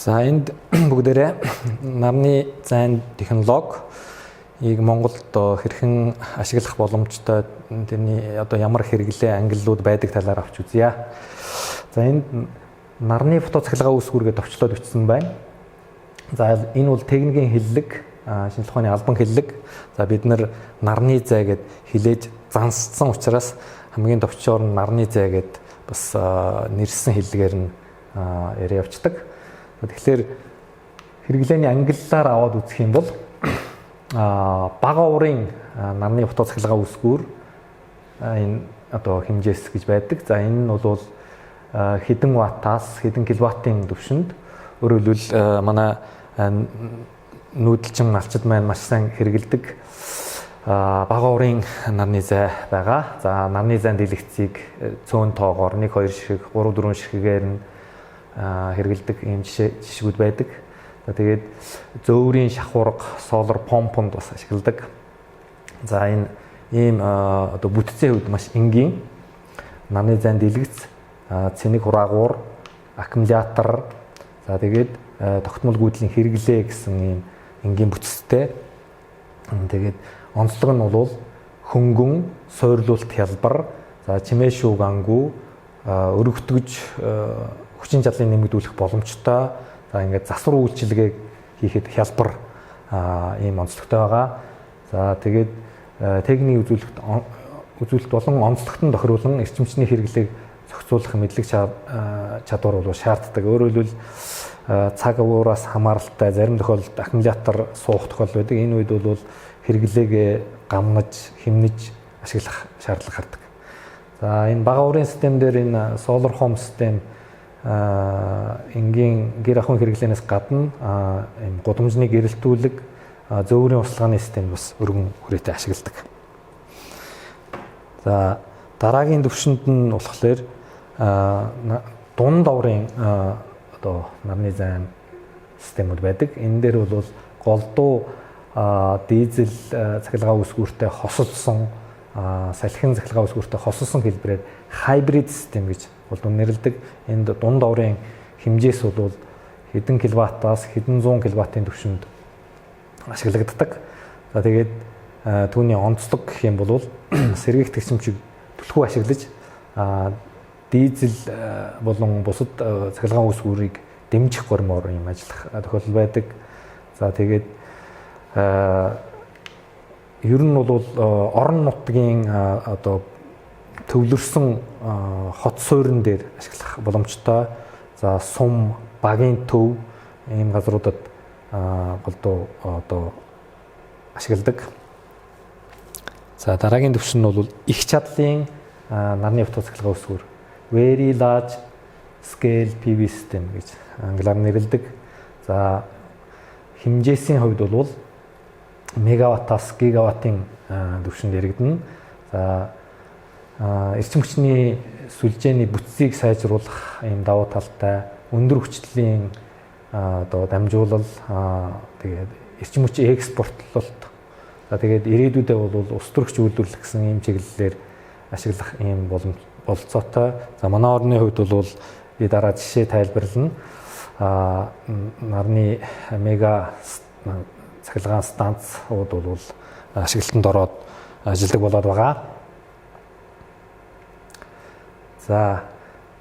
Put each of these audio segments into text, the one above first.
За энд бүгдээрээ нарны зайн технологиг Монголд хэрхэн ашиглах боломжтой тэрний ямар хэрэглээ ангиллууд байдаг талаар авч үзье. За энд нарны фотоцахилгаан үүсгүүргээ товчлоод бичсэн байна. За энэ бол техникийн хиллэг, шинжлэх ухааны албан хиллэг. За бид нарны зай гэд хилээж занссан учраас хамгийн товчоор нарны зай гэд бас нэрсэн хиллэгээр нь яриа явцдаг. Тэгэхээр хэрэглээний ангиллаар аваад үзэх юм бол бага урын нарны фотоцахилгаан үүсгүүр энэ хэмжээс гэж байдаг. За энэ нь бол хэдэн ваттаас хэдэн киловаттын түвшинд өөрөөр хэлбэл манай нүүдэлчин малчид маань маш сайн хэрэгэлдэг бага урын нарны зай байгаа. За нарны зайн дэлгэцийг цөөн тоогоор 1 2 ширхэг 3 4 ширхэгээр нь хэрэгэлдэг ийм жишгүүд байдаг. За тэгээд зөөврийн шахуурга, солар помпонд бас ашигладаг. За энэ ийм бүтцийн хувьд маш энгийн нарны зайн дэлгэц, цэник хураагуур, аккумулятор, за тэгээд тогтмол гүйдлийн хэрэглээ гэсэн ийм энгийн бүтцтэй. Тэгээд онцлог нь бол хөнгөн, сойрлуулалт хялбар, за чимээ шүүг ангуу, өргөтгөж хүчин чадлыг нэмэгдүүлэх боломжтой. За ингээд засвар үйлчилгээг хийхэд хялбар ийм онцлогтой байгаа. За тэгээд техникийн үзүүлэлт болон онцлогтон тохируулан эрчимчний хэрэглээг зохицуулах мэдлэг чадвар бол шаарддаг. Өөрөөр хэлбэл цаг уураас хамааралтай зарим тохиолдолд аккумулятор суух тохиол байдаг. Энэ үед бол хэрэглээг гамнаж, хэмнэж ашиглах шаардлага гардаг. За энэ бага урын систем дээр энэ solar home систем энгийн гэр ахуйн хэрэглээнээс гадна энэ гудамжны гэрэлтүүлэг, зөөврийн услгааны систем бас өргөн хүрээтэй ашигладаг. За дараагийн түвшинд нь болохоор дунд оврын нарны зайн системүүд байдаг. Энэ дээр бол голдуу дизель цахилгаан үүсгүүртэй хосолсон, салхин цахилгаан үүсгүүртэй хосолсон хэлбэрээр хайбрид систем гэж нэрлэдэг. Энд дунд оврын хэмжээс бол хэдэн киловаттаас хэдэн 100 киловаттын түвшинд ашиглагддаг. За тэгээд түүний онцлог гэх юм бол сэргийгт гисэмчиг түлхүү ашиглаж дизель болон бусад цахилгаан үүсгүүрийг дэмжих гормоор юм ажиллах тохиолдол байдаг. За тэгээд ер нь бол орон нутгийн төвлөрсөн хот суурин дээр ашиглах боломжтой. За сум, багийн төв ийм газруудад голдуу ашигладаг. За дараагийн түвшин нь бол их чадлын нарны фотоцахилгаан үүсгүүр very large scale PV system гэж англиар нэрлэдэг. За хэмжээсийн хувьд бол мегаваттаас гигаваттын түвшинд яригдана. За эрчим хүчний сүлжээний бүтцийг сайжруулах ийм давуу талтай өндөр хүчлийн дамжуулал, тэгээд эрчим хүчийн экспортлолт, за тэгээд ирээдүйдээ бол улс төрөгч үйлдвэрлэх гэсэн ийм чиглэлээр ашиглах ийм бололцоотой. За манай орны хувьд бол би дараа жишээ тайлбарлана. Нарны мега цахилгаан станцууд бол ашиглалтанд ороод ажилладаг болоод байгаа. За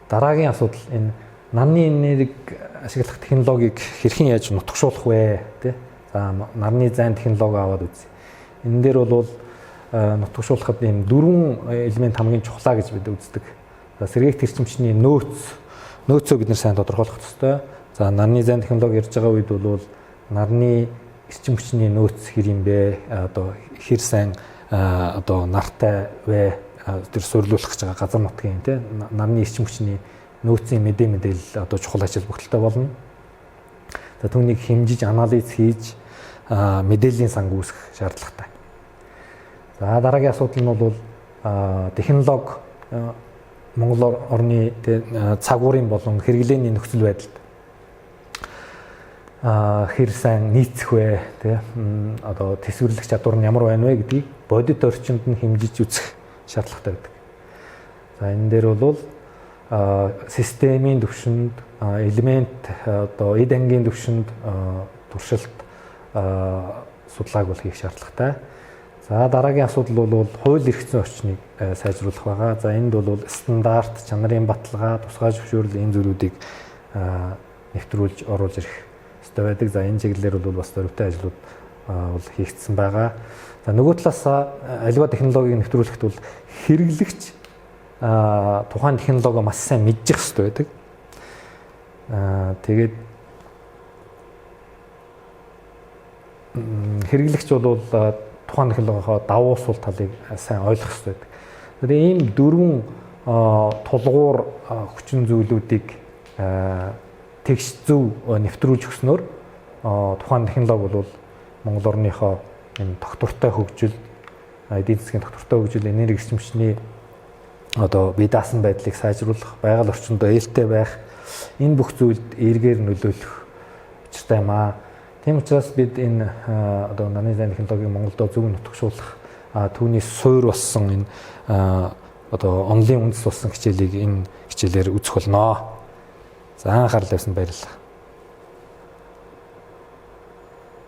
дараагийн асуудал энэ нарны энерги ашиглах технологиг хэрхэн яаж нутагшуулах вэ? За нарны зайн технологи аваад үзье. Энэ дээр бол нутагшуулахад ийм 4 элемент хамгийн чухлаа гэж бид үздэг. За сэргээгт эрчимчний нөөцөө бид нар сайн тодорхойлох ёстой. За нарны зайн технологи ярьж байгаа үед бол нарны эрчим хүчний нөөц хэр юм бэ? Хэр сайн нартай вэ? Тэр суйрлуулах гэж байгаа газар нутгийн нарны эрчим хүчний нөөцийн мэдээлэл чухал ажил бүгдэлтэй болно. За түүнийг хэмжиж, анализ хийж мэдээллийн санг үүсгэх шаардлагатай. За дараагийн асуудал нь бол технологи Монгол орны цагуурын болон хэрэглээний нөхцөл байдалд хэр сайн нийцэх вэ? Тэсвэрлэх чадвар нь ямар байна вэ гэдгийг бодит орчинд нь хэмжиж үзэх шаардлагатай байдаг. За энэ дээр бол системийн түвшинд элемент одоо эд ангийн түвшинд туршилт судалгааг бол хийх шаардлагатай. За дараагийн асуудал бол хууль эрх зүйн орчныг сайжруулах байгаа. За энд бол стандарт, чанарын баталгаа, тусгай зөвшөөрөл энэ зүйлүүдийг нэвтрүүлж оруулж ирэх ёстой байдаг. За энэ чиглэлээр бол бас зорилттой ажлууд бол хийгдсэн байгаа. За нөгөө талаас аливаа технологиг нэвтрүүлэхэд бол хэрэглэгч тухайн технологи маш сайн мэдчих ёстой байдаг. Тэгээд хэрэглэгч бол тухайн технологийнхоо давуу сул талыг сайн ойлгох ёстой байдаг. Тэгээд ийм дөрвөн тулгуур хүчин зүйлүүдийг тэгш зөв нэвтрүүлж өгснөөр тухайн технологи бол Монгол орныхоо энэ тогтвортой хөгжил, эдийн засгийн тогтвортой хөгжил, энерги эрчимчний одоо бие даасан байдлыг сайжруулах, байгаль орчиндөө ээлтэй байх энэ бүх зүйлд эргээр нөлөөлөх учиртай юм аа. Тийм учраас бид энэ одоо нарны зайн технологиг Монголдо зөв нутагшуулах түүний суурь болсон энэ одоо онлын үндэс болсон хичээлийг энэ хичээлээр үзэх болно. За анхаарал тавьсан баярлалаа.